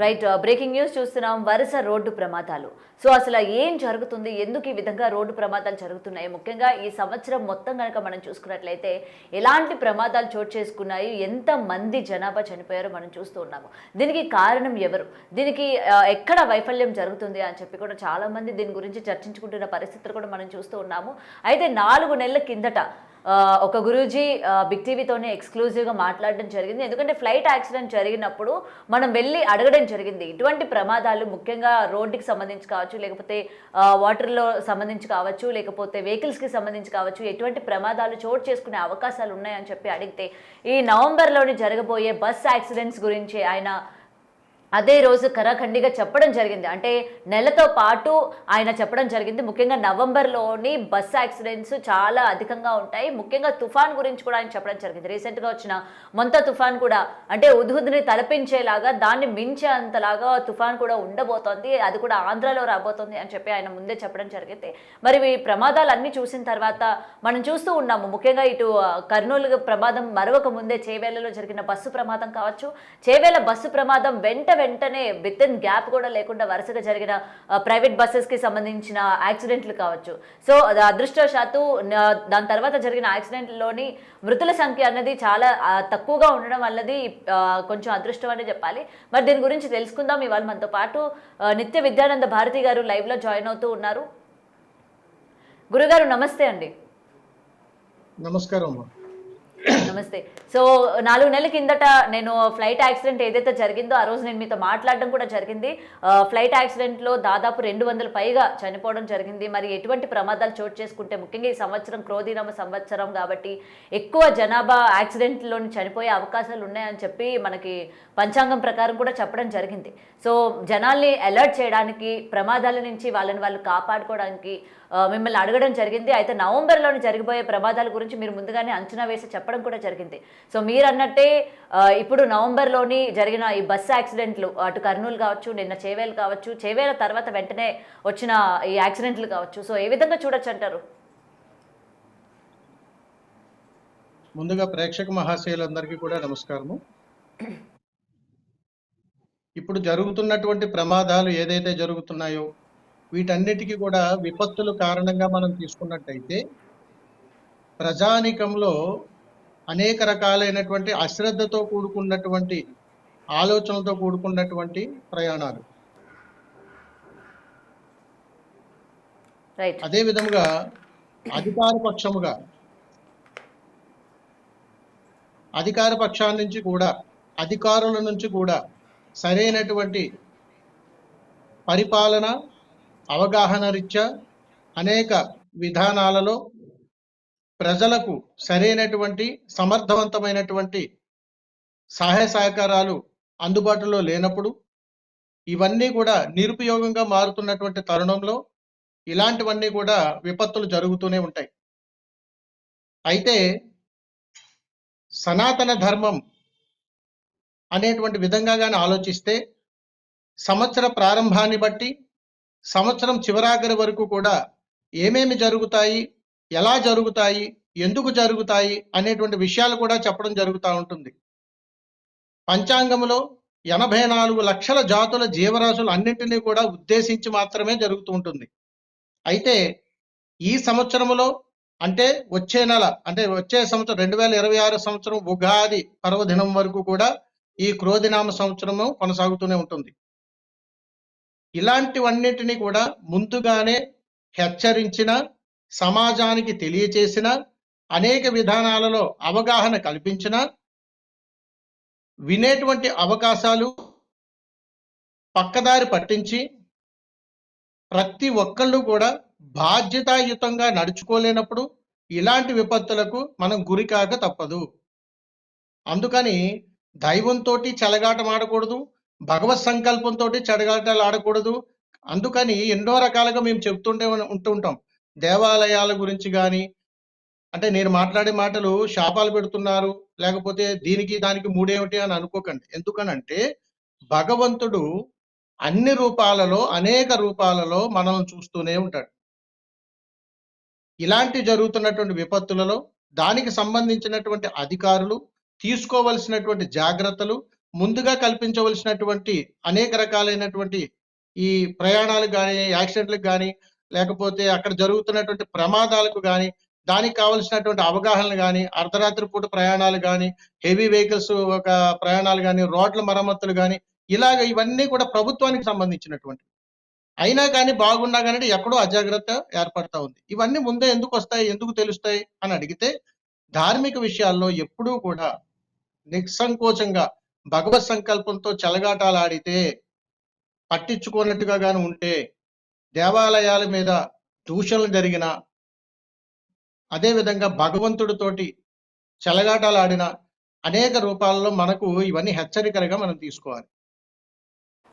Right. Breaking news చూస్తున్నాం. వరుస road ప్రమాదాలు. సో, అసలు ఏం జరుగుతుంది? ఎందుకు ఈ విధంగా రోడ్డు ప్రమాదాలు జరుగుతున్నాయి? ముఖ్యంగా ఈ సంవత్సరం మొత్తం గనక మనం చూసుకున్నట్లయితే ఎలాంటి ప్రమాదాలు చోటు చేసుకున్నాయి? ఎంతమంది జనాభా చనిపోయారో మనం చూస్తూ ఉన్నాము. దీనికి కారణం ఎవరు? దీనికి ఎక్కడ వైఫల్యం జరుగుతుంది అని చెప్పి కూడా చాలామంది దీని గురించి చర్చించుకుంటున్న పరిస్థితులు కూడా మనం చూస్తూ ఉన్నాము. అయితే 4 నెలల కిందట ఒక గురూజీ బిగ్ టీవీతోనే ఎక్స్క్లూజివ్గా మాట్లాడడం జరిగింది. ఎందుకంటే ఫ్లైట్ యాక్సిడెంట్ జరిగినప్పుడు మనం వెళ్ళి అడగడం జరిగింది. ఇటువంటి ప్రమాదాలు ముఖ్యంగా రోడ్డుకి సంబంధించి కావచ్చు, లేకపోతే వాటర్లో సంబంధించి కావచ్చు, లేకపోతే వెహికల్స్కి సంబంధించి కావచ్చు, ఎటువంటి ప్రమాదాలు చోటు చేసుకునే అవకాశాలు ఉన్నాయని చెప్పి అడిగితే ఈ నవంబర్లోని జరగబోయే బస్ యాక్సిడెంట్స్ గురించి ఆయన అదే రోజు కరాఖండిగా చెప్పడం జరిగింది. అంటే నెలతో పాటు ఆయన చెప్పడం జరిగింది. ముఖ్యంగా నవంబర్లోని బస్ యాక్సిడెంట్స్ చాలా అధికంగా ఉంటాయి. ముఖ్యంగా తుఫాన్ గురించి కూడా ఆయన చెప్పడం జరిగింది. రీసెంట్గా వచ్చిన మొంతా తుఫాన్ కూడా అంటే ఉద్హుద్ని తలపించేలాగా దాన్ని మించే అంతలాగా తుఫాన్ కూడా ఉండబోతోంది. అది కూడా ఆంధ్రాలో రాబోతోంది అని చెప్పి ఆయన ముందే చెప్పడం జరిగింది. మరి ఈ ప్రమాదాలన్నీ చూసిన తర్వాత మనం చూస్తూ ఉన్నాము. ముఖ్యంగా ఇటు కర్నూలు ప్రమాదం మరొక ముందే చేవేళ్లలో జరిగిన బస్సు ప్రమాదం కావచ్చు, చేవేళ్ల బస్సు ప్రమాదం వెంటనే విత్ ఇన్ గ్యాప్ కూడా లేకుండా వరుసగా జరిగిన ప్రైవేట్ బస్సెస్కి సంబంధించిన యాక్సిడెంట్లు కావచ్చు. సో అదృష్టవశాత్తు దాని తర్వాత జరిగిన యాక్సిడెంట్లోని మృతుల సంఖ్య అన్నది చాలా తక్కువగా ఉండడం వల్లది కొంచెం అదృష్టం అనే చెప్పాలి. మరి దీని గురించి తెలుసుకుందాం. ఇవాళ మనతో పాటు నిత్య విద్యానంద భారతి గారు లైవ్లో జాయిన్ అవుతూ ఉన్నారు. గురుగారు నమస్తే అండి. నమస్కారం. నమస్తే. సో 4 నెలల కిందట నేను ఫ్లైట్ యాక్సిడెంట్ ఏదైతే జరిగిందో ఆ రోజు నేను మీతో మాట్లాడడం కూడా జరిగింది. ఫ్లైట్ యాక్సిడెంట్లో దాదాపు 200 పైగా చనిపోవడం జరిగింది. మరి ఎటువంటి ప్రమాదాలు చోటు చేసుకుంటే ముఖ్యంగా ఈ సంవత్సరం క్రోధినామ సంవత్సరం కాబట్టి ఎక్కువ జనాభా యాక్సిడెంట్లోని చనిపోయే అవకాశాలు ఉన్నాయని చెప్పి మనకి పంచాంగం ప్రకారం కూడా చెప్పడం జరిగింది. సో జనాల్ని అలర్ట్ చేయడానికి, ప్రమాదాల నుంచి వాళ్ళు కాపాడుకోవడానికి మిమ్మల్ని అడగడం జరిగింది. అయితే నవంబర్లోని జరిగిపోయే ప్రమాదాల గురించి మీరు ముందుగానే అంచనా వేసి చెప్పడం కూడా జరిగింది. సో మీరు అన్నట్టే ఇప్పుడు నవంబర్లోని జరిగిన ఈ బస్సు యాక్సిడెంట్లు అటు కర్నూలు కావచ్చు, నిన్న చేవేలు కావచ్చు, చేవేల తర్వాత వెంటనే వచ్చిన ఈ యాక్సిడెంట్లు కావచ్చు, సో ఏ విధంగా చూడొచ్చు అంటారు? ముందుగా ప్రేక్షక మహాశయులందరికీ కూడా నమస్కారము. ఇప్పుడు జరుగుతున్నటువంటి ప్రమాదాలు ఏదైతే జరుగుతున్నాయో వీటన్నిటికీ కూడా విపత్తుల కారణంగా మనం తీసుకున్నట్టయితే ప్రజానికంలో అనేక రకాలైనటువంటి అశ్రద్ధతో కూడుకున్నటువంటి ఆలోచనలతో కూడుకున్నటువంటి ప్రయాణాలు. అదే విధముగా అధికార పక్షాల నుంచి కూడా అధికారుల నుంచి కూడా సరైనటువంటి పరిపాలన అవగాహన రీత్యా అనేక విధానాలలో ప్రజలకు సరైనటువంటి సమర్థవంతమైనటువంటి సహాయ సహకారాలు అందుబాటులో లేనప్పుడు ఇవన్నీ కూడా నిరుపయోగంగా మారుతున్నటువంటి తరుణంలో ఇలాంటివన్నీ కూడా విపత్తులు జరుగుతూనే ఉంటాయి. అయితే సనాతన ధర్మం అనేటువంటి విధంగా కానీ ఆలోచిస్తే సంవత్సర ప్రారంభాన్ని బట్టి సంవత్సరం చివరాఖరి వరకు కూడా ఏమేమి జరుగుతాయి, ఎలా జరుగుతాయి, ఎందుకు జరుగుతాయి అనేటువంటి విషయాలు కూడా చెప్పడం జరుగుతూ ఉంటుంది. పంచాంగంలో 84 లక్షల జాతుల జీవరాశులు అన్నింటినీ కూడా ఉద్దేశించి మాత్రమే జరుగుతూ ఉంటుంది. అయితే ఈ సంవత్సరంలో అంటే వచ్చే నెల అంటే వచ్చే సంవత్సరం 2026 సంవత్సరం ఉగాది పర్వదినం వరకు కూడా ఈ క్రోధినామ సంవత్సరము కొనసాగుతూనే ఉంటుంది. ఇలాంటివన్నిటినీ కూడా ముందుగానే హెచ్చరించిన, సమాజానికి తెలియచేసిన, అనేక విధానాలలో అవగాహన కల్పించిన, వినేటువంటి అవకాశాలు పక్కదారి పట్టించి ప్రతి ఒక్కళ్ళు కూడా బాధ్యతాయుతంగా నడుచుకోలేనప్పుడు ఇలాంటి విపత్తులకు మనం గురికాక తప్పదు. అందుకని దైవంతో చెలగాటం ఆడకూడదు, భగవత్ సంకల్పంతో చెడగాటాలు ఆడకూడదు. అందుకని ఎన్నో రకాలుగా మేము ఉంటుంటాం. దేవాలయాల గురించి కానీ అంటే నేను మాట్లాడే మాటలు శాపాలు పెడుతున్నారు లేకపోతే దీనికి దానికి మూడేమిటి అని అనుకోకండి. ఎందుకనంటే భగవంతుడు అన్ని రూపాలలో అనేక రూపాలలో మనల్ని చూస్తూనే ఉంటాడు. ఇలాంటి జరుగుతున్నటువంటి విపత్తులలో దానికి సంబంధించినటువంటి అధికారులు తీసుకోవలసినటువంటి జాగ్రత్తలు ముందుగా కల్పించవలసినటువంటి అనేక రకాలైనటువంటి ఈ ప్రయాణాలు గాని, యాక్సిడెంట్‌లకు గాని, లేకపోతే అక్కడ జరుగుతున్నటువంటి ప్రమాదాలకు గాని, దానికి కావాల్సినటువంటి అవగాహనలు గాని, అర్ధరాత్రి పూట ప్రయాణాలు గాని, హెవీ వెహికల్స్ ఒక ప్రయాణాలు గాని, రోడ్ల మరమ్మతులు గాని, ఇలాగ ఇవన్నీ కూడా ప్రభుత్వానికి సంబంధించినటువంటివి. అయినా కానీ బాగున్నా గాని ఎక్కడో అజాగ్రత్త ఏర్పడతా ఉంది. ఇవన్నీ ముందే ఎందుకొస్తాయి? ఎందుకు తెలుస్తాయి? అని అడిగితే ధార్మిక విషయాల్లో ఎప్పుడూ కూడా నిస్సంకోచంగా భగవత్ సంకల్పంతో చెలగాటాలాడితే, పట్టించుకోనట్టుగా గాని ఉంటే, దేవాలయాల మీద దూషణలు జరిగినా, అదే విధంగా భగవంతుడితోటి చెలగాటాలాడిన అనేక రూపాల్లో మనకు ఇవన్నీ హెచ్చరికలుగా మనం తీసుకోవాలి.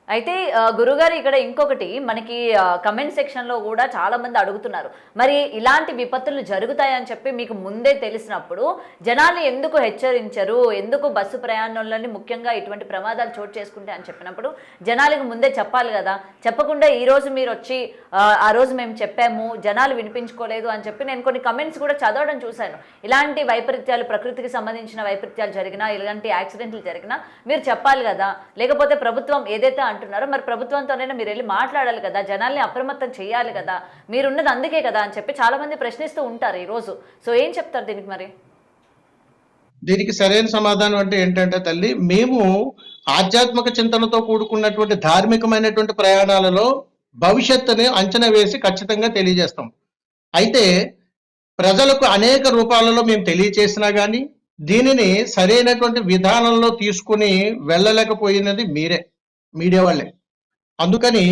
అయితే గురుగారు ఇక్కడ ఇంకొకటి మనకి కమెంట్ సెక్షన్‌లో గూడా చాలామంది అడుగుతున్నారు. మరి ఇలాంటి విపత్తులు జరుగుతాయని చెప్పి మీకు ముందే తెలిసినప్పుడు జనాల్ని ఎందుకు హెచ్చరించరు? ఎందుకు బస్సు ప్రయాణంలోని ముఖ్యంగా ఇటువంటి ప్రమాదాలు చోటు చేసుకుంటాయి అని చెప్పినప్పుడు జనాలకు ముందే చెప్పాలి గదా! చెప్పకుండా ఈరోజు మీరొచ్చి ఆ రోజు మేము చెప్పాము, జనాలు వినిపించుకోలేదు అని చెప్పి నేను కొన్ని కమెంట్స్ కూడా చదవడం చూశాను. ఇలాంటి వైపరీత్యాలు ప్రకృతికి సంబంధించిన వైపరీత్యాలు జరిగినా, ఇలాంటి యాక్సిడెంట్లు జరిగినా మీరు చెప్పాలి గదా! లేకపోతే ప్రభుత్వం ఏదైతే అంటున్నారో మరి ప్రభుత్వంతోనైనా మీరు వెళ్ళి మాట్లాడాలి కదా, జనాల్ని అప్రమత్తం చేయాలి కదా, మీరున్నది అందుకే కదా అని చెప్పి చాలా మంది ప్రశ్నిస్తూ ఉంటారు ఈ రోజు. సో ఏం చెప్తారు దీనికి మరి? దీనికి సరైన సమాధానం అంటే ఏంటంటే తల్లి, మేము ఆధ్యాత్మిక చింతనతో కూడుకున్నటువంటి ధార్మికమైనటువంటి ప్రయాణాలలో భవిష్యత్తుని అంచనా వేసి ఖచ్చితంగా తెలియజేస్తాం. అయితే ప్రజలకు అనేక రూపాలలో మేము తెలియచేసినా గానీ, దీనిని సరైనటువంటి విధానంలో తీసుకొని వెళ్ళలేకపోయినది మీరే, మీడియా వాళ్ళే. అందుకని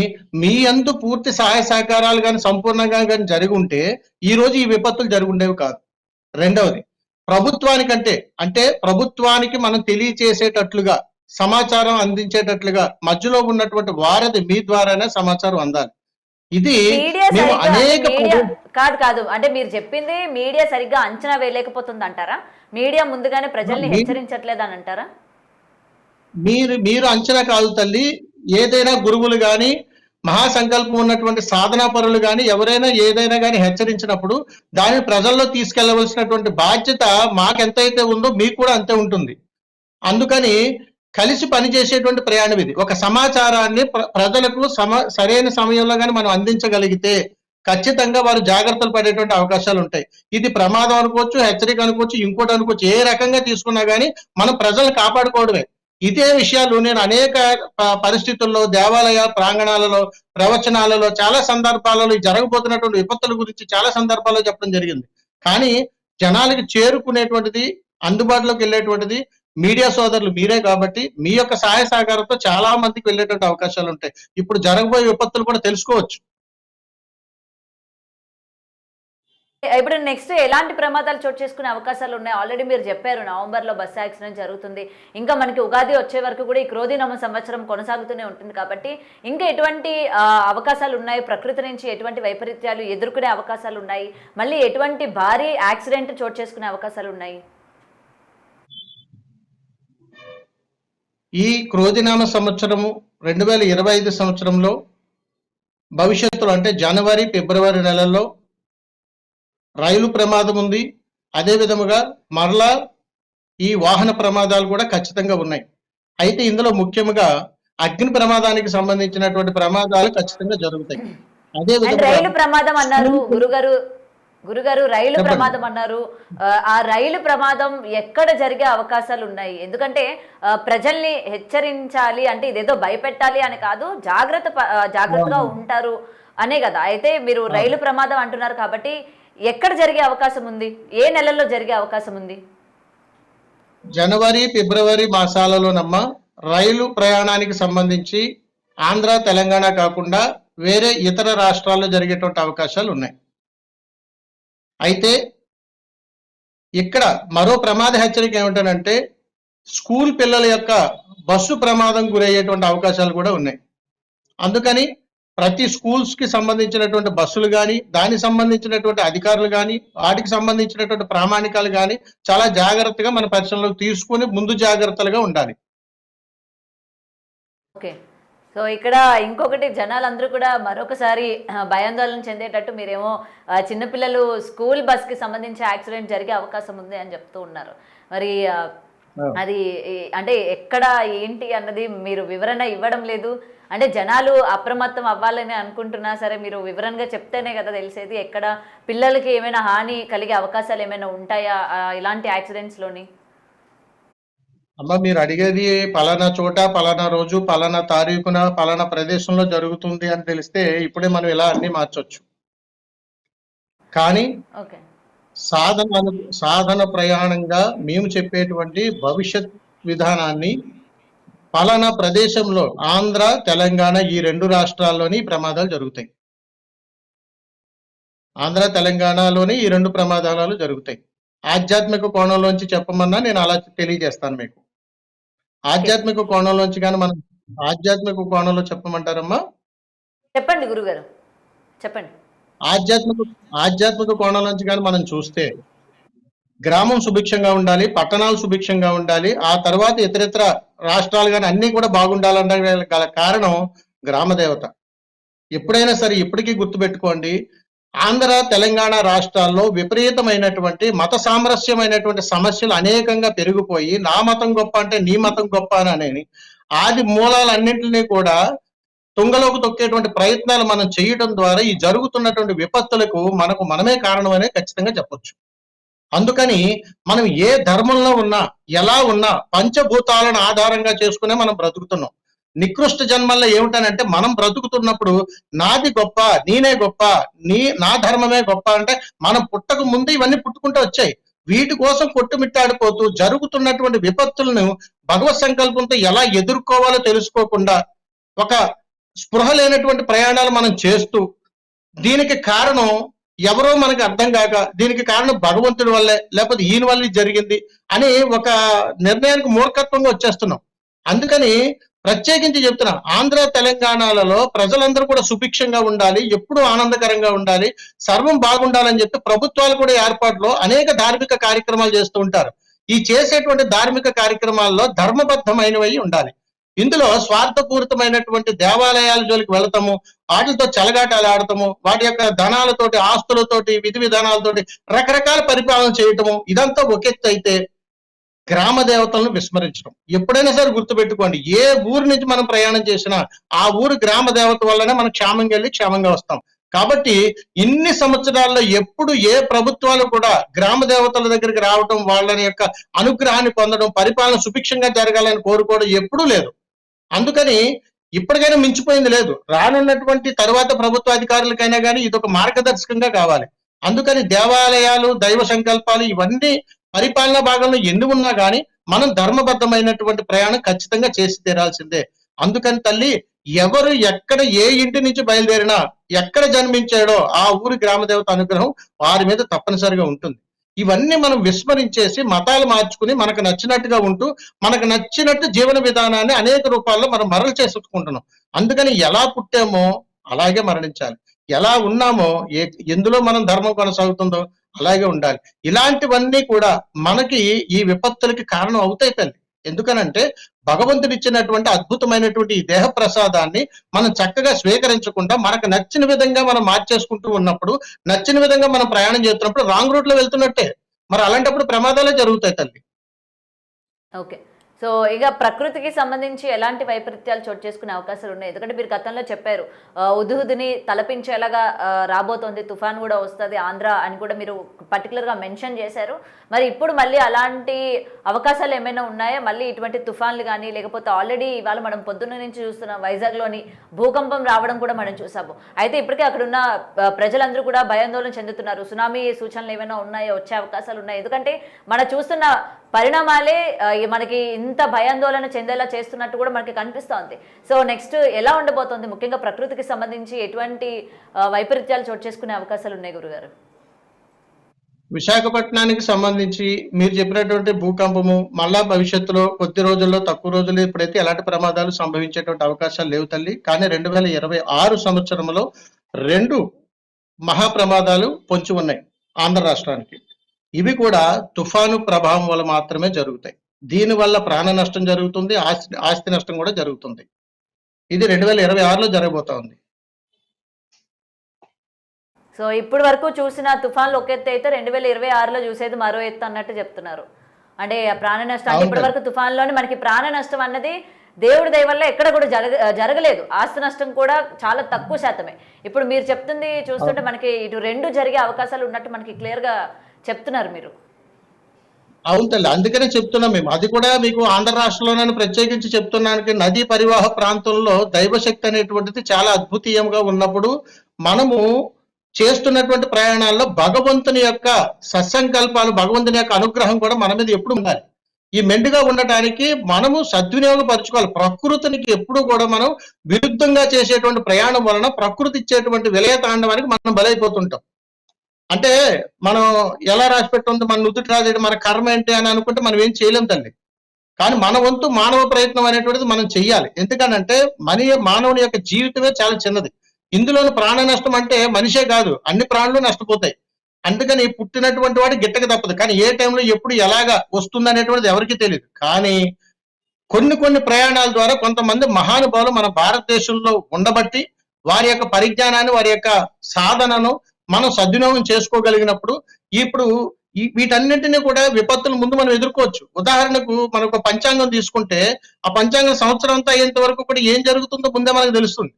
మీ యందు పూర్తి సహాయ సహకారాలు గాని సంపూర్ణంగా గాని జరిగి ఉంటే ఈరోజు ఈ విపత్తులు జరుగుండేవి కాదు. రెండవది, ప్రభుత్వానికంటే అంటే ప్రభుత్వానికి మనం తెలియచేసేటట్లుగా, సమాచారం అందించేటట్లుగా మధ్యలో ఉన్నటువంటి వారధి మీ ద్వారానే సమాచారం అందాలి. ఇది మీడియా మేము సరిగ్గా అనేక మీడియా కాదు కాదు అంటే మీరు చెప్పింది మీడియా సరిగ్గా అంచనా వేయలేకపోతుంది అంటారా? మీడియా ముందుగానే ప్రజల్ని హెచ్చరించట్లేదు అని అంటారా? మీరు మీరు అంచనా కాదు తల్లి. ఏదైనా గురువులు గాని, మహాసంకల్పం ఉన్నటువంటి సాధనా పరులు గాని, ఎవరైనా ఏదైనా గాని హెచ్చరించినప్పుడు దానిని ప్రజల్లో తీసుకెళ్లవలసినటువంటి బాధ్యత మాకెంతైతే ఉందో మీకు కూడా అంతే ఉంటుంది. అందుకని కలిసి పనిచేసేటువంటి ప్రయాణం ఇది. ఒక సమాచారాన్ని ప్రజలకు సరైన సమయంలో గాని మనం అందించగలిగితే ఖచ్చితంగా వారు జాగ్రత్తలు పడేటువంటి అవకాశాలు ఉంటాయి. ఇది ప్రమాదం అనుకోవచ్చు, హెచ్చరిక అనుకోవచ్చు, ఇంకోటి అనుకోవచ్చు. ఏ రకంగా తీసుకున్నా గాని మనం ప్రజల్ని కాపాడుకోవడమే. ఇదే విషయాలు నేను అనేక పరిస్థితుల్లో దేవాలయ ప్రాంగణాలలో, ప్రవచనాలలో చాలా సందర్భాలలో జరగబోతున్నటువంటి విపత్తుల గురించి చాలా సందర్భాల్లో చెప్పడం జరిగింది. కానీ జనాలకి చేరుకునేటువంటిది, అందుబాటులోకి వెళ్ళేటువంటిది మీడియా సోదరులు మీరే కాబట్టి మీ యొక్క సహాయ సహకారంతో చాలా మందికి వెళ్ళేటువంటి అవకాశాలు ఉంటాయి. ఇప్పుడు జరగబోయే విపత్తులు కూడా తెలుసుకోవచ్చు. ఇప్పుడు నెక్స్ట్ ఎలాంటి ప్రమాదాలు చోటు చేసుకునే అవకాశాలు ఉన్నాయి? ఆల్రెడీ మీరు చెప్పారు నవంబర్‌లో బస్సు యాక్సిడెంట్ జరుగుతుంది. ఇంకా మనకి ఉగాది వచ్చే వరకు కూడా ఈ క్రోధినామ సంవత్సరం కొనసాగుతూనే ఉంటుంది కాబట్టి ఇంకా ఎటువంటి అవకాశాలు ఉన్నాయి? ప్రకృతి నుంచి ఎటువంటి వైపరీత్యాలు ఎదుర్కొనే అవకాశాలు ఉన్నాయి? మళ్ళీ ఎటువంటి భారీ యాక్సిడెంట్ చోటు చేసుకునే అవకాశాలు ఉన్నాయి? ఈ క్రోధినామ సంవత్సరము 2025 సంవత్సరంలో భవిష్యత్తులో అంటే జనవరి, ఫిబ్రవరి నెలల్లో రైలు ప్రమాదం ఉంది. అదే విధముగా మరలా ఈ వాహన ప్రమాదాలు కూడా ఖచ్చితంగా ఉన్నాయి. అయితే ఇందులో ముఖ్యంగా అగ్ని ప్రమాదానికి సంబంధించినటువంటి ప్రమాదాలు ఖచ్చితంగా జరుగుతాయి. అదే అండ్ విధముగా రైలు ప్రమాదం అన్నారు గురుగారు రైలు చెప్పండి. ప్రమాదం అన్నారు. ఆ రైలు ప్రమాదం ఎక్కడ జరిగే అవకాశాలు ఉన్నాయి? ఎందుకంటే ప్రజల్ని హెచ్చరించాలి అంటే ఇదేదో భయపెట్టాలి అని కాదు, జాగ్రత్తగా ఉంటారు అనే కదా. అయితే మీరు రైలు ప్రమాదం అంటున్నారు కాబట్టి ఎక్కడ జరిగే అవకాశం ఉంది? ఏ నెలల్లో జరిగే అవకాశం ఉంది? జనవరి, ఫిబ్రవరి మాసాలలోనమ్మ రైలు ప్రయాణానికి సంబంధించి ఆంధ్ర, తెలంగాణ కాకుండా వేరే ఇతర రాష్ట్రాల్లో జరిగేటువంటి అవకాశాలు ఉన్నాయి. అయితే ఇక్కడ మరో ప్రమాద హెచ్చరిక ఏమిటంటే స్కూల్ పిల్లల యొక్క బస్సు ప్రమాదం గురయ్యేటువంటి అవకాశాలు కూడా ఉన్నాయి. అందుకని ప్రతి స్కూల్స్ కి సంబంధించినటువంటి బస్సులు కానీ, దానికి సంబంధించినటువంటి అధికారులు కానీ, వాటికి సంబంధించినటువంటి ప్రామాణికాలు కానీ చాలా జాగ్రత్తగా మన పరిశీలనలోకి తీసుకొని ముందు జాగ్రత్తలుగా ఉండాలి. ఓకే. సో ఇక్కడ ఇంకొకటి జనాలందరూ కూడా మరొకసారి భయాందోళన చెందేటట్టు మీరేమో చిన్నపిల్లలు స్కూల్ బస్కి సంబంధించి యాక్సిడెంట్ జరిగే అవకాశం ఉంది అని చెప్తూ ఉన్నారు. మరి ఆ. అది అంటే ఎక్కడ ఏంటి అన్నది మీరు వివరణ ఇవ్వడం లేదు. అంటే జనాలు అప్రమత్తం అవ్వాలని అనుకుంటున్నా సరే మీరు వివరణగా చెప్తేనే కదా తెలిసేది. ఎక్కడ పిల్లలకి ఏమైనా హాని కలిగే అవకాశాలు ఏమైనా ఉంటాయా ఇలాంటి యాక్సిడెంట్స్‌లోని? అమ్మ మీరు అడిగేది పలానా చోట, పలానా రోజు, పలానా తారీఖున, పలానా ప్రదేశంలో జరుగుతుంది అని తెలిస్తే ఇప్పుడే మనం ఇలా అన్ని మార్చొచ్చు. కానీ ఓకే. సాధన సాధన ప్రయాణంగా మేము చెప్పేటువంటి భవిష్యత్ విధానాన్ని పలానా ప్రదేశంలో ఆంధ్ర, తెలంగాణ ఈ 2 రాష్ట్రాల్లోని ఈ ప్రమాదాలు జరుగుతాయి. ఆంధ్ర, తెలంగాణలోని ఈ 2 ప్రమాదాలు జరుగుతాయి. ఆధ్యాత్మిక కోణంలోంచి చెప్పమన్నా నేను అలా తెలియజేస్తాను మీకు. ఓకే. ఆధ్యాత్మిక కోణంలోంచి గాని మనం ఆధ్యాత్మిక కోణంలో చెప్పమంటారమ్మా? చెప్పండి గురుగారు. చెప్పండి. ఆధ్యాత్మిక ఆధ్యాత్మిక కోణంలోంచి గాని మనం చూస్తే గ్రామం సుభిక్షంగా ఉండాలి, పట్టణాలు సుభిక్షంగా ఉండాలి. ఆ తర్వాత ఇతరితర రాష్ట్రాలు గాని అన్నీ కూడా బాగుండాలన్న గల కారణం గ్రామ దేవత. ఎప్పుడైనా సరే ఇప్పటికీ గుర్తుపెట్టుకోండి. ఆంధ్ర, తెలంగాణ రాష్ట్రాల్లో విపరీతమైనటువంటి మత సామరస్యమైనటువంటి సమస్యలు అనేకంగా పెరిగిపోయి నా మతం గొప్ప అంటే నీ మతం గొప్ప అని ఆది మూలాలన్నింటినీ కూడా తుంగలోకి తొక్కేటువంటి ప్రయత్నాలు మనం చేయడం ద్వారా ఈ జరుగుతున్నటువంటి విపత్తులకు మనకు మనమే కారణమనే ఖచ్చితంగా చెప్పొచ్చు. అందుకని మనం ఏ ధర్మంలో ఉన్నా, ఎలా ఉన్నా పంచభూతాలను ఆధారంగా చేసుకునే మనం బ్రతుకుతున్నాం. నికృష్ట జన్మల్లో ఏమిటనంటే మనం బ్రతుకుతున్నప్పుడు నాది గొప్ప, నేనే గొప్ప, నా ధర్మమే గొప్ప అంటే మనం పుట్టక ముందు ఇవన్నీ పుట్టుకుంటూ వచ్చాయి. వీటి కోసం కొట్టుమిట్టాడిపోతూ జరుగుతున్నటువంటి విపత్తులను భగవత్ సంకల్పంతో ఎలా ఎదుర్కోవాలో తెలుసుకోకుండా ఒక స్పృహ లేనటువంటి ప్రయాణాలు మనం చేస్తూ దీనికి కారణం ఎవరో మనకు అర్థం కాక దీనికి కారణం భగవంతుడి వల్లే లేకపోతే ఈయన వల్ల జరిగింది అని ఒక నిర్ణయానికి మూర్ఖత్వంగా వచ్చేస్తున్నాం. అందుకని ప్రత్యేకించి చెప్తున్నా ఆంధ్ర తెలంగాణలలో ప్రజలందరూ కూడా సుభిక్షంగా ఉండాలి, ఎప్పుడూ ఆనందకరంగా ఉండాలి, సర్వం బాగుండాలని చెప్పి ప్రభుత్వాలు కూడా ఏర్పాటులో అనేక ధార్మిక కార్యక్రమాలు చేస్తూ ఉంటారు. ఈ చేసేటువంటి ధార్మిక కార్యక్రమాల్లో ధర్మబద్ధమైనవి ఉండాలి. ఇందులో స్వార్థపూరితమైనటువంటి దేవాలయాల జోలికి వెళతాము, వాటితో చెలగాటాలు ఆడటము, వాటి యొక్క ధనాలతోటి, ఆస్తులతోటి, విధి విధానాలతోటి రకరకాల పరిపాలన చేయటము ఇదంతా ఒక ఎత్తు అయితే గ్రామ దేవతలను విస్మరించడం. ఎప్పుడైనా సరే గుర్తుపెట్టుకోండి, ఏ ఊరు నుంచి మనం ప్రయాణం చేసినా ఆ ఊరు గ్రామ దేవత వల్లనే మనం క్షేమంగా వెళ్ళి క్షేమంగా వస్తాం. కాబట్టి ఇన్ని సంవత్సరాల్లో ఎప్పుడు ఏ ప్రభుత్వాలు కూడా గ్రామ దేవతల దగ్గరికి రావటం, వాళ్ళ యొక్క అనుగ్రహాన్ని పొందడం, పరిపాలన సుభిక్షంగా జరగాలని కోరుకోవడం ఎప్పుడూ లేదు. అందుకని ఇప్పటికైనా మించిపోయింది లేదు. రానున్నటువంటి తరువాత ప్రభుత్వ అధికారులకైనా కానీ ఇదొక మార్గదర్శకంగా కావాలి. అందుకని దేవాలయాలు, దైవ సంకల్పాలు ఇవన్నీ పరిపాలనా భాగంలో ఎన్ని ఉన్నా కానీ మనం ధర్మబద్ధమైనటువంటి ప్రయాణం ఖచ్చితంగా చేసి తీరాల్సిందే. అందుకని తల్లి ఎవరు ఎక్కడ ఏ ఇంటి నుంచి బయలుదేరినా ఎక్కడ జన్మించాడో ఆ ఊరి గ్రామదేవత అనుగ్రహం వారి మీద తప్పనిసరిగా ఉంటుంది. ఇవన్నీ మనం విస్మరించేసి మతాలు మార్చుకుని మనకు నచ్చినట్టుగా ఉంటూ మనకు నచ్చినట్టు జీవన విధానాన్ని అనేక రూపాల్లో మనం మరలు చేసుకుంటున్నాం. అందుకని ఎలా పుట్టామో అలాగే మరణించాలి, ఎలా ఉన్నామో ఎందులో మనం ధర్మం కొనసాగుతుందో అలాగే ఉండాలి. ఇలాంటివన్నీ కూడా మనకి ఈ విపత్తులకి కారణం అవుతాయి తల్లి. ఎందుకనంటే భగవంతుడు ఇచ్చినటువంటి అద్భుతమైనటువంటి ఈ దేహ ప్రసాదాన్ని మనం చక్కగా స్వీకరించకుండా మనకు నచ్చిన విధంగా మనం మార్చేసుకుంటూ ఉన్నప్పుడు, నచ్చిన విధంగా మనం ప్రయాణం చేస్తున్నప్పుడు రాంగ్ రూట్ లో వెళ్తున్నట్టే. మరి అలాంటప్పుడు ప్రమాదాలే జరుగుతాయి తల్లి. ఓకే. సో, ఇక ప్రకృతికి సంబంధించి ఎలాంటి వైపరీత్యాలు చోటు చేసుకునే అవకాశాలు ఉన్నాయి? ఎందుకంటే మీరు గతంలో చెప్పారు. హుద్‌హుద్‌ని తలపించేలాగా రాబోతోంది. తుఫాన్ కూడా వస్తది ఆంధ్ర అని కూడా మీరు పర్టిక్యులర్‌గా మెన్షన్ చేశారు. మరి ఇప్పుడు మళ్ళీ అలాంటి అవకాశాలు ఏమైనా ఉన్నాయా? మళ్ళీ ఇటువంటి తుఫాన్లు గానీ, లేకపోతే ఆల్రెడీ ఇవాళ మనం పొద్దున్న నుంచి చూస్తున్నాం వైజాగ్‌లోని భూకంపం రావడం కూడా మనం చూసాము. అయితే ఇప్పటికే అక్కడున్న ప్రజలందరూ కూడా భయాందోళన చెందుతున్నారు. సునామీ సూచనలు ఏమైనా ఉన్నాయా? వచ్చే అవకాశాలు ఉన్నాయి. ఎందుకంటే మనం చూస్తున్న పరిణామాలే మనకి ఇంత భయాందోళన చెందేలా చేస్తున్నట్టు కూడా మనకి కనిపిస్తోంది. సో నెక్స్ట్ ఎలా ఉండబోతోంది? ముఖ్యంగా ప్రకృతికి సంబంధించి ఎటువంటి వైపరీత్యాలు చోటు చేసుకునే అవకాశాలు ఉన్నాయి గురుగారు? విశాఖపట్నానికి సంబంధించి మీరు చెప్పినటువంటి భూకంపము మళ్ళా భవిష్యత్తులో కొద్ది రోజుల్లో, తక్కువ రోజుల్లో ఇప్పుడైతే ఎలాంటి ప్రమాదాలు సంభవించేటువంటి అవకాశాలు లేవు తల్లి. కానీ 2026 సంవత్సరంలో 2 మహా ప్రమాదాలు పొంచి ఉన్నాయి ఆంధ్ర రాష్ట్రానికి. ఇవి కూడా తుఫాను ప్రభావం వల్ల మాత్రమే జరుగుతాయి. దీనివల్ల ప్రాణ నష్టం జరుగుతుంది, ఆస్తి నష్టం కూడా జరుగుతుంది. ఇది 2026లో జరగబోతా ఉంది. సో ఇప్పటి వరకు చూసిన తుఫాన్లు ఒక ఎత్తు అయితే 2026లో చూసేది మరో ఎత్తు అన్నట్టు చెప్తున్నారు. అంటే ఆ ప్రాణ నష్టం అంటే అవును ఇప్పటి తల్లి. వరకు తుఫాన్లోనే మనకి ప్రాణ నష్టం అన్నది దేవుడి దయ వల్ల ఎక్కడ కూడా జరగలేదు. ఆస్తి నష్టం కూడా చాలా తక్కువ శాతమే. ఇప్పుడు మీరు చెప్తుంది చూస్తుంటే అవును. మనకి ఇటు 2 జరిగే అవకాశాలు ఉన్నట్టు మనకి క్లియర్‌గా చెప్తున్నారు మీరు. అవును తల్లి. అందుకనే చెప్తున్నాం మేము. అది కూడా మీకు ఆంధ్ర రాష్ట్రంలోనని ప్రత్యేకించి చెప్తున్నానికి నదీ పరివాహ ప్రాంతంలో దైవశక్తి అనేటువంటిది చాలా అద్భుతీయంగా ఉన్నప్పుడు మనము చేస్తున్నటువంటి ప్రయాణాల్లో భగవంతుని యొక్క సత్సంకల్పాలు, భగవంతుని యొక్క అనుగ్రహం కూడా మన మీద ఎప్పుడు ఉండాలి. ఈ మెండుగా ఉండటానికి మనము సద్వినియోగపరుచుకోవాలి. ప్రకృతికి ఎప్పుడు కూడా మనం విరుద్ధంగా చేసేటువంటి ప్రయాణం వలన ప్రకృతి ఇచ్చేటువంటి విలయ తాండవానికి మనం బలైపోతుంటాం. అంటే మనం ఎలా రాసిపెట్టి ఉంది మన నుదుటి రాసేది మన కర్మ ఏంటి అని అనుకుంటే మనం ఏం చేయలేం తల్లి. కానీ మన వంతు మానవ ప్రయత్నం అనేటువంటిది మనం చెయ్యాలి. ఎందుకనంటే మానవుని యొక్క జీవితమే చాలా చిన్నది. ఇందులోని ప్రాణ నష్టం అంటే మనిషే కాదు అన్ని ప్రాణులు నష్టపోతాయి. అందుకని పుట్టినటువంటి వాడు గిట్టక తప్పదు. కానీ ఏ టైంలో ఎప్పుడు ఎలాగా వస్తుందనేటువంటిది ఎవరికీ తెలియదు. కానీ కొన్ని ప్రయాణాల ద్వారా కొంతమంది మహానుభావులు మన భారతదేశంలో ఉండబట్టి వారి యొక్క పరిజ్ఞానాన్ని వారి యొక్క సాధనను మనం సద్వినియోగం చేసుకోగలిగినప్పుడు ఇప్పుడు వీటన్నింటినీ కూడా విపత్తుల ముందు మనం ఎదుర్కోవచ్చు. ఉదాహరణకు మనకు పంచాంగం తీసుకుంటే ఆ పంచాంగం సంవత్సరం అంతా అయ్యేంత వరకు కూడా ఏం జరుగుతుందో ముందే మనకు తెలుస్తుంది.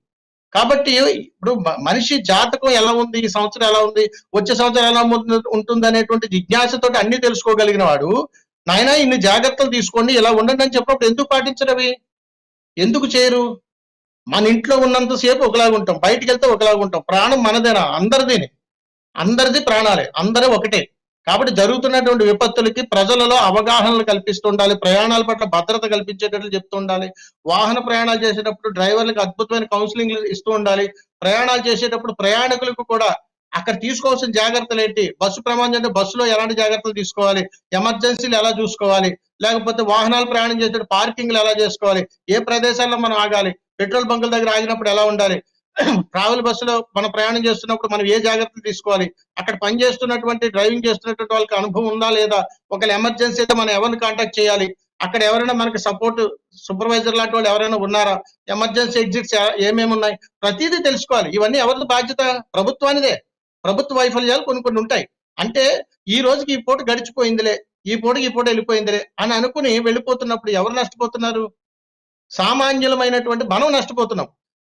కాబట్టి ఇప్పుడు మనిషి జాతకం ఎలా ఉంది, ఈ సంవత్సరం ఎలా ఉంది, వచ్చే సంవత్సరం ఎలా ఉంటుంది అనేటువంటి జిజ్ఞాసతోటి అన్ని తెలుసుకోగలిగిన వాడు నాయనా ఇన్ని జాగ్రత్తలు తీసుకోండి ఇలా ఉండండి అని చెప్పినప్పుడు ఎందుకు పాటించరవి? ఎందుకు చేయరు? మన ఇంట్లో ఉన్నంత సేపు ఒకలాగా ఉంటాం, బయటికి వెళ్తే ఒకలాగా ఉంటాం. ప్రాణం మనదేనా? అందరిదేని, అందరిది ప్రాణాలే, అందరూ ఒకటే. కాబట్టి జరుగుతున్నటువంటి విపత్తులకి ప్రజలలో అవగాహనలు కల్పిస్తూ ఉండాలి, ప్రయాణాల పట్ల భద్రత కల్పించేటట్లు చెప్తూ ఉండాలి, వాహన ప్రయాణాలు చేసేటప్పుడు డ్రైవర్లకు అద్భుతమైన కౌన్సిలింగ్ ఇస్తూ ఉండాలి, ప్రయాణాలు చేసేటప్పుడు ప్రయాణికులకు కూడా అక్కడ తీసుకోవాల్సిన జాగ్రత్తలు ఏంటి, బస్సు ప్రమాదం అంటే బస్సులో ఎలాంటి జాగ్రత్తలు తీసుకోవాలి, ఎమర్జెన్సీలు ఎలా చూసుకోవాలి, లేకపోతే వాహనాలు ప్రయాణం చేసేటప్పుడు పార్కింగ్లు ఎలా చేసుకోవాలి, ఏ ప్రదేశాల్లో మనం ఆగాలి, పెట్రోల్ బంకుల దగ్గర ఆగినప్పుడు ఎలా ఉండాలి, ట్రావెల్ బస్సులో మనం ప్రయాణం చేస్తున్నప్పుడు మనం ఏ జాగ్రత్తలు తీసుకోవాలి, అక్కడ పని చేస్తున్నటువంటి డ్రైవింగ్ చేస్తున్నటువంటి వాళ్ళకి అనుభవం ఉందా లేదా, ఒకవేళ ఎమర్జెన్సీ అయితే మనం ఎవరిని కాంటాక్ట్ చేయాలి, అక్కడ ఎవరైనా మనకి సపోర్ట్ సూపర్వైజర్ లాంటి వాళ్ళు ఎవరైనా ఉన్నారా, ఎమర్జెన్సీ ఎగ్జిట్స్ ఏమేమి ఉన్నాయి, ప్రతిదీ తెలుసుకోవాలి. ఇవన్నీ ఎవరిది బాధ్యత? ప్రభుత్వానిదే. ప్రభుత్వ వైఫల్యాలు కొన్ని ఉంటాయి. అంటే ఈ రోజుకి ఈ పూట గడిచిపోయిందిలే, ఈ పూటకి ఈ పూట వెళ్ళిపోయిందిలే అని అనుకుని వెళ్ళిపోతున్నప్పుడు ఎవరు నష్టపోతున్నారు? సామాన్యులమైనటువంటి మనం నష్టపోతున్నాం.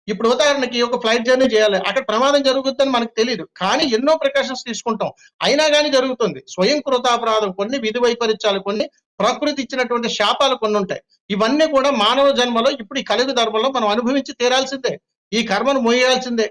ఇప్పుడు ఉదాహరణకి ఒక ఫ్లైట్ జర్నీ చేయాలి, అక్కడ ప్రమాదం జరుగుతుందని మనకు తెలియదు, కానీ ఎన్నో ప్రికాషన్స్ తీసుకుంటాం, అయినా కానీ జరుగుతుంది. స్వయం కృతాపరాధం కొన్ని, విధి వైపరీత్యాలు కొన్ని, ప్రకృతి ఇచ్చినటువంటి శాపాలు కొన్ని ఉంటాయి. ఇవన్నీ కూడా మానవ జన్మలో ఇప్పుడు ఈ కలియుగ ధర్మంలో మనం అనుభవించి తీరాల్సిందే, ఈ కర్మను మోయాల్సిందే.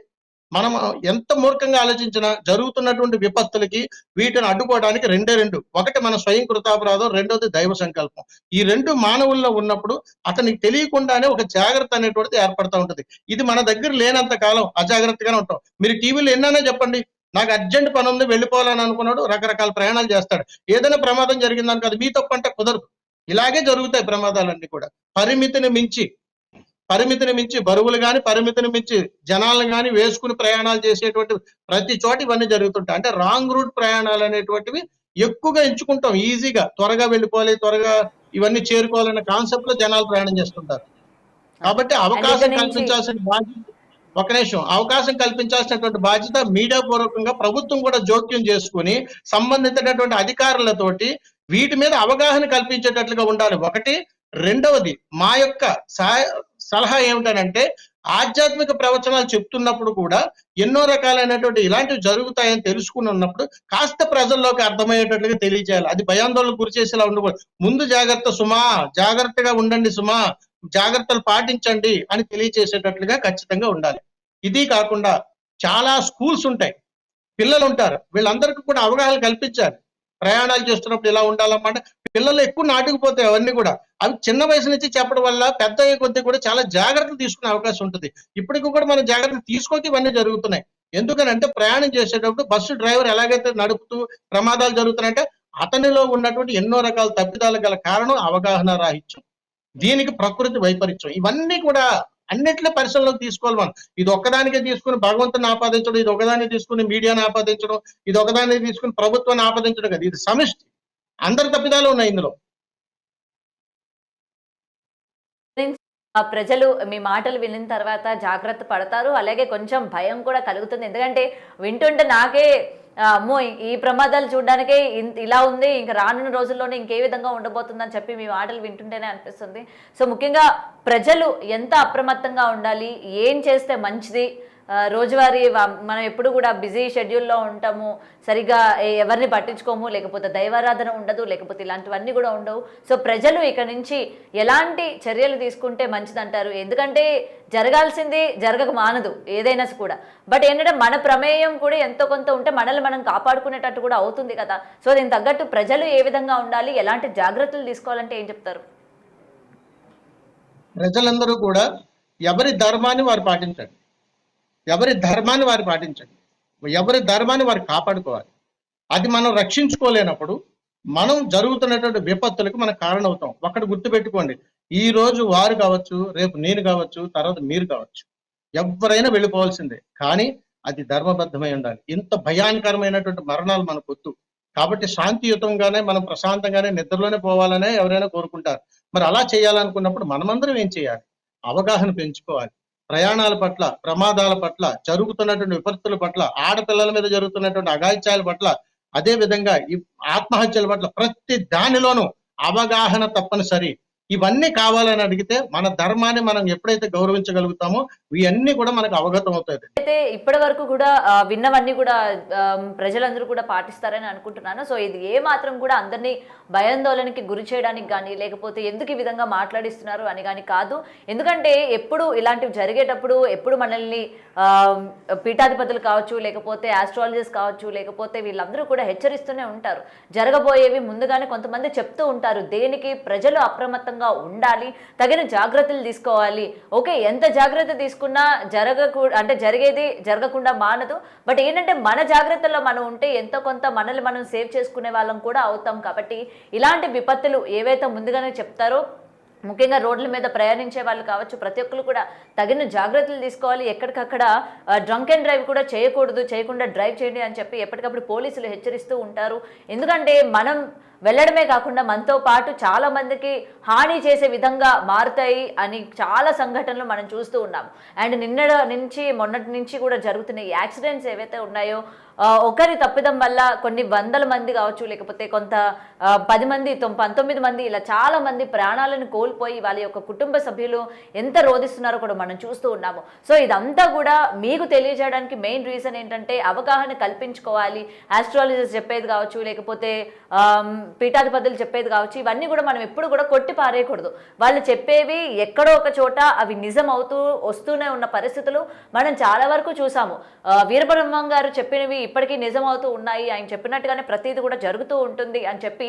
మనం ఎంత మూర్ఖంగా ఆలోచించినా జరుగుతున్నటువంటి విపత్తులకి వీటిని అడ్డుకోవడానికి రెండు, ఒకటి మన స్వయం కృతాపరాధం, రెండోది దైవ సంకల్పం. ఈ రెండు మానవుల్లో ఉన్నప్పుడు అతనికి తెలియకుండానే ఒక జాగ్రత్త అనేటువంటిది ఏర్పడతా ఉంటుంది. ఇది మన దగ్గర లేనంత కాలం అజాగ్రత్తగానే ఉంటాం. మీరు టీవీలో ఎన్నైనా చెప్పండి, నాకు అర్జెంట్ పని ఉంది వెళ్ళిపోవాలని అనుకున్నాడు రకరకాల ప్రయాణాలు చేస్తాడు. ఏదైనా ప్రమాదం జరిగిందని కాదు, మీ తప్పు అంటే కుదరదు. ఇలాగే జరుగుతాయి ప్రమాదాలన్నీ కూడా. పరిమితిని మించి పరిమితిని మించి బరువులు గాని, పరిమితిని మించి జనాలను గాని వేసుకుని ప్రయాణాలు చేసేటువంటి ప్రతి చోట ఇవన్నీ జరుగుతుంటాయి. అంటే రాంగ్ రూట్ ప్రయాణాలు అనేటువంటివి ఎక్కువగా ఎంచుకుంటాం. ఈజీగా త్వరగా వెళ్ళిపోవాలి, త్వరగా ఇవన్నీ చేరుకోవాలనే కాన్సెప్ట్ లో జనాలు ప్రయాణం చేస్తుంటారు. అదే. కాబట్టి అండ్ ఇక అవకాశం నుంచి కల్పించాల్సిన బాధ్యత, ఒక నిమిషం, అవకాశం కల్పించాల్సినటువంటి బాధ్యత మీడియా పూర్వకంగా ప్రభుత్వం కూడా జోక్యం చేసుకుని సంబంధించినటువంటి అధికారులతోటి వీటి మీద అవగాహన కల్పించేటట్లుగా ఉండాలి ఒకటి. రెండవది మా యొక్క సలహా ఏమిటనంటే ఆధ్యాత్మిక ప్రవచనాలు చెప్తున్నప్పుడు కూడా ఎన్నో రకాలైనటువంటి ఇలాంటివి జరుగుతాయని తెలుసుకుని ఉన్నప్పుడు కాస్త ప్రజల్లోకి అర్థమయ్యేటట్లుగా తెలియజేయాలి. అది భయాందోళనకు గురి చేసేలా ఉండకూడదు. ముందు జాగ్రత్త సుమా, జాగ్రత్తగా ఉండండి సుమా, జాగ్రత్తలు పాటించండి అని తెలియచేసేటట్లుగా ఖచ్చితంగా ఉండాలి. ఇది కాకుండా చాలా స్కూల్స్ ఉంటాయి, పిల్లలు ఉంటారు, వీళ్ళందరికీ కూడా అవగాహన కల్పించాలి. ప్రయాణాలు చేస్తున్నప్పుడు ఇలా ఉండాలన్నమాట. పిల్లలు ఎక్కువ నాటుకుపోతాయి అవన్నీ కూడా. అవి చిన్న వయసు నుంచి చెప్పడం వల్ల పెద్ద అయ్యే కొద్దీ కూడా చాలా జాగ్రత్తలు తీసుకునే అవకాశం ఉంటుంది. ఇప్పటికి కూడా మనం జాగ్రత్తలు తీసుకోక ఇవన్నీ జరుగుతున్నాయి. ఎందుకనంటే ప్రయాణం చేసేటప్పుడు బస్సు డ్రైవర్ ఎలాగైతే నడుపుతూ ప్రమాదాలు జరుగుతున్నాయంటే అతనిలో ఉన్నటువంటి ఎన్నో రకాల తప్పిదాలు గల కారణం అవగాహన రాహిత్యం, దీనికి ప్రకృతి వైపరీత్యం. ఇవన్నీ కూడా అన్నిట్లో పరిశీలనలోకి తీసుకోవాలి మనం. ఇది ఒక్కదానికే తీసుకుని భగవంతుని ఆపాదించడం, ఇది ఒకదాన్ని తీసుకుని మీడియాను ఆపాదించడం, ఇది ఒకదాన్ని తీసుకుని ప్రభుత్వాన్ని ఆపాదించడం కదా, ఇది సమిష్టి. అందరి తప్పిదాలు ఉన్నాయి ఇందులో. ఆ ప్రజలు మీ మాటలు వినిన తర్వాత జాగ్రత్త పడతారు. అలాగే కొంచెం భయం కూడా కలుగుతుంది. ఎందుకంటే వింటుంటే నాకే అమ్మో! ఈ ప్రమాదాలు చూడ్డానికే ఇలా ఉంది. ఇంక రానున్న రోజుల్లోనే ఇంకే విధంగా ఉండబోతుందని చెప్పి మీ మాటలు వింటుంటేనే అనిపిస్తుంది. సో ముఖ్యంగా ప్రజలు ఎంత అప్రమత్తంగా ఉండాలి? ఏం చేస్తే మంచిది? రోజువారీ మనం ఎప్పుడు కూడా బిజీ షెడ్యూల్లో ఉంటాము, సరిగ్గా ఎవరిని పట్టించుకోము, లేకపోతే దైవారాధన ఉండదు, లేకపోతే ఇలాంటివన్నీ కూడా ఉండవు. సో ప్రజలు ఇక నుంచి ఎలాంటి చర్యలు తీసుకుంటే మంచిదంటారు? ఎందుకంటే జరగాల్సింది జరగక మానదు ఏదైనా కూడా. బట్ ఏంటంటే మన ప్రమేయం కూడా ఎంతో కొంత ఉంటే మనల్ని మనం కాపాడుకునేటట్టు కూడా అవుతుంది కదా. సో దీనికి తగ్గట్టు ప్రజలు ఏ విధంగా ఉండాలి, ఎలాంటి జాగ్రత్తలు తీసుకోవాలంటే ఏం చెప్తారు? ప్రజలందరూ కూడా ఎవరి ధర్మాన్ని వారు పాటించండి. ఎవరి ధర్మాన్ని వారు పాటించండి. ఎవరి ధర్మాన్ని వారు కాపాడుకోవాలి. అది మనం రక్షించుకోలేనప్పుడు మనం జరుగుతున్నటువంటి విపత్తులకు మనం కారణమవుతాం. ఒకటి గుర్తుపెట్టుకోండి, ఈ రోజు వారు కావచ్చు, రేపు నేను కావచ్చు, తర్వాత మీరు కావచ్చు, ఎవరైనా వెళ్ళిపోవాల్సిందే. కానీ అది ధర్మబద్ధమై ఉండాలి. ఇంత భయానకరమైనటువంటి మరణాలు మనకొద్దు. కాబట్టి శాంతియుతంగానే మనం ప్రశాంతంగానే నిద్రలోనే పోవాలనే ఎవరైనా కోరుకుంటారు. మరి అలా చేయాలనుకున్నప్పుడు మనమందరం ఏం చేయాలి? అవగాహన పెంచుకోవాలి. ప్రయాణాల పట్ల, ప్రమాదాల పట్ల, జరుగుతున్నటువంటి విపత్తుల పట్ల, ఆడపిల్లల మీద జరుగుతున్నటువంటి అఘాయిత్యాల పట్ల, అదే విధంగా ఈ ఆత్మహత్యల పట్ల ప్రతి దానిలోనూ అవగాహన తప్పనిసరి. ఇవన్నీ కావాలని అడిగితే మన ధర్మాన్ని మనం ఎప్పుడైతే గౌరవించగలుగుతామో ఇవన్నీ కూడా మనకు అవగతం అవుతాయి. అయితే ఇప్పటి వరకు కూడా విన్నవన్నీ కూడా ప్రజలందరూ కూడా పాటిస్తారని అనుకుంటున్నాను. సో ఇది ఏ మాత్రం కూడా అందరినీ భయాందోళనకి గురి చేయడానికి కానీ, లేకపోతే ఎందుకు ఈ విధంగా మాట్లాడిస్తున్నారు అని కానీ కాదు. ఎందుకంటే ఎప్పుడు ఇలాంటివి జరిగేటప్పుడు ఎప్పుడు మనల్ని పీఠాధిపతులు కావచ్చు, లేకపోతే ఆస్ట్రాలజిస్ట్ కావచ్చు, లేకపోతే వీళ్ళందరూ కూడా హెచ్చరిస్తూనే ఉంటారు. జరగబోయేవి ముందుగానే కొంతమంది చెప్తూ ఉంటారు. దేనికి ప్రజలు అప్రమత్తంగా ఉండాలి, తగిన జాగ్రత్తలు తీసుకోవాలి. ఓకే, ఎంత జాగ్రత్త తీసుకున్నా అంటే జరిగేది జరగకుండా మానదు. బట్ ఏంటంటే మన జాగ్రత్తల్లో మనం ఉంటే ఎంతో కొంత మనల్ని మనం సేవ్ చేసుకునే వాళ్ళం కూడా అవుతాం. కాబట్టి ఇలాంటి విపత్తులు ఏవైతే ముందుగానే చెప్తారో, ముఖ్యంగా రోడ్ల మీద ప్రయాణించే వాళ్ళు కావచ్చు, ప్రతి ఒక్కరు కూడా తగిన జాగ్రత్తలు తీసుకోవాలి. ఎక్కడికక్కడ డ్రంక్ అండ్ డ్రైవ్ కూడా చేయకూడదు, చేయకుండా డ్రైవ్ చేయండి అని చెప్పి ఎప్పటికప్పుడు పోలీసులు హెచ్చరిస్తూ ఉంటారు. ఎందుకంటే మనం వెళ్ళడమే కాకుండా మనతో పాటు చాలా మందికి హాని చేసే విధంగా మారుతాయి అని చాలా సంఘటనలు మనం చూస్తూ ఉన్నాం. అండ్ మొన్నటి నుంచి కూడా జరుగుతున్న ఈ యాక్సిడెంట్స్ ఏవైతే ఉన్నాయో, ఒకరి తప్పిదం వల్ల కొన్ని వందల మంది కావచ్చు, లేకపోతే కొంత 10 మంది 19 మంది ఇలా చాలా మంది ప్రాణాలను కోల్పోయి వాళ్ళ యొక్క కుటుంబ సభ్యులు ఎంత రోధిస్తున్నారో కూడా మనం చూస్తూ ఉన్నాము. సో ఇదంతా కూడా మీకు తెలియజేయడానికి మెయిన్ రీజన్ ఏంటంటే అవగాహన కల్పించుకోవాలి. ఆస్ట్రాలజిస్ట్ చెప్పేది కావచ్చు, లేకపోతే పీఠాధిపతులు చెప్పేది కావచ్చు, ఇవన్నీ కూడా మనం ఎప్పుడు కూడా కొట్టి పారేయకూడదు. వాళ్ళు చెప్పేవి ఎక్కడో ఒక చోట అవి నిజం అవుతూ వస్తూనే ఉన్న పరిస్థితులు మనం చాలా వరకు చూసాము. వీరబ్రహ్మం గారు చెప్పినవి ఇప్పటికీ నిజం అవుతూ ఉన్నాయి. ఆయన చెప్పినట్టుగానే ప్రతిదీ కూడా జరుగుతూ ఉంటుంది అని చెప్పి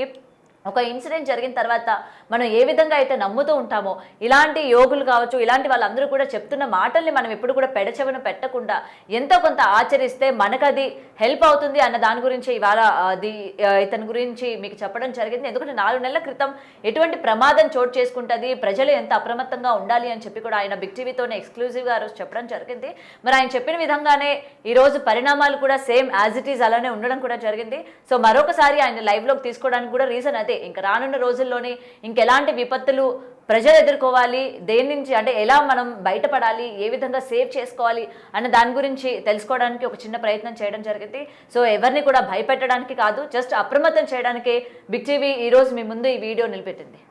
ఒక ఇన్సిడెంట్ జరిగిన తర్వాత మనం ఏ విధంగా అయితే నమ్ముతూ ఉంటామో, ఇలాంటి యోగులు కావచ్చు, ఇలాంటి వాళ్ళందరూ కూడా చెప్తున్న మాటల్ని మనం ఎప్పుడు కూడా పెడచెవిన పెట్టకుండా ఎంతో కొంత ఆచరిస్తే మనకు అది హెల్ప్ అవుతుంది అన్న దాని గురించి ఇవాళ ఇతని గురించి మీకు చెప్పడం జరిగింది. ఎందుకంటే 4 నెలల క్రితం ఎటువంటి ప్రమాదం చోటు చేసుకుంటుంది, ప్రజలు ఎంత అప్రమత్తంగా ఉండాలి అని చెప్పి కూడా ఆయన బిగ్ టీవీతోనే ఎక్స్క్లూజివ్గా ఆ రోజు చెప్పడం జరిగింది. మరి ఆయన చెప్పిన విధంగానే ఈరోజు పరిణామాలు కూడా సేమ్ యాజ్ ఇట్ ఈజ్ అలానే ఉండడం కూడా జరిగింది. సో మరొకసారి ఆయన లైవ్లోకి తీసుకోవడానికి కూడా రీజన్ అదే. ఇంకా రానున్న రోజుల్లోనే ఇంకెలాంటి విపత్తులు ప్రజలు ఎదుర్కోవాలి, దేని నుంచి అంటే ఎలా మనం బయటపడాలి, ఏ విధంగా సేవ్ చేసుకోవాలి అన్న దాని గురించి తెలుసుకోవడానికి ఒక చిన్న ప్రయత్నం చేయడం జరిగింది. సో ఎవరిని కూడా భయపెట్టడానికి కాదు, జస్ట్ అప్రమత్తం చేయడానికే బిగ్ టీవీ ఈరోజు మీ ముందు ఈ వీడియో నిలబెట్టింది.